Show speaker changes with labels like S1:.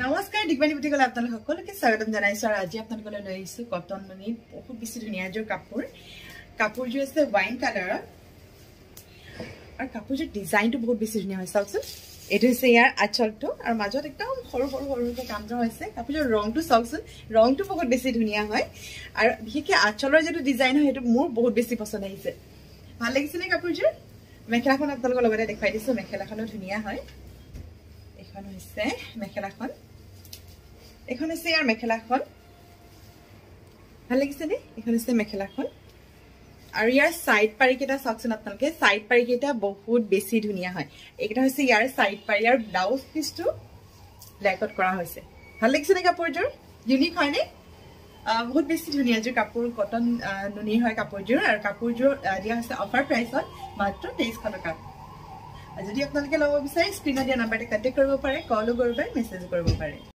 S1: নমস্কাৰ দিগবাণী বুটিকলৈ আপোনালোক সকলোকে স্বাগতম জনাইছো আৰু আজি আপোনালোকলৈ লৈ আহিছো কটন মনি বহুত বেছি ধুনীয়া জোৰ কাপোৰযোৰ আছে ওয়াইন কালাৰ আৰু কাপোৰযোৰ ডিজাইনটো বহুত বেছি ধুনীয়া হয় চাওকচোন এটো হৈছে ইয়াৰ আঁচলটো আৰু মাজত একদম সৰু সৰু সৰুকে কাম কৰা হৈছে কাপোৰযোৰ ৰংটো চাওকচোন ৰংটো বহুত বেছি ধুনীয়া হয় আৰু বিশেষকৈ আঁচলৰ যেটো ডিজাইন হয় সেইটো মোৰ বহুত বেছি পছন্দ আহিছে ভাল লাগিছে নে কাপোৰযোৰ মেখেলাখন আপোনালোকৰ লগতে দেখাই দিছো মেখেলাখনো ধুনীয়া হয় এখন হৈছে মেখেলাখন এখন হৈছে ইয়াৰ মেখেলাখন ভাল লাগিছে নে এখন হৈছে মেখেলাখন আৰু ইয়াৰ সাইড পাৰিকেটা চাওকচোন আপোনালোকে সাইড পাৰিকেটা বহুত বেছি ধুনীয়া হয় এইটা হৈছে ইয়াৰ সাইড পাৰি আৰু ব্লাউজ পিসটো ব্ল্যাকত কৰা হৈছে ভাল লাগিছে নে কাপোৰযোৰ ইউনিক হয় নে বহুত বেছি ধুনীয়া যে কাপোৰ কটন নুনি হয় কাপোৰযোৰ আৰু কাপোৰযোৰ দিয়া হৈছে অফাৰ প্ৰাইসত মাত্ৰ 2300 টকা যদি আপোনালোকে ল'ব বিচাৰে স্ক্ৰিনত দিয়া নম্বৰতে কন্টাক্ট কৰিব পাৰে কল কৰিব পাৰে মেছেজ কৰিব পাৰে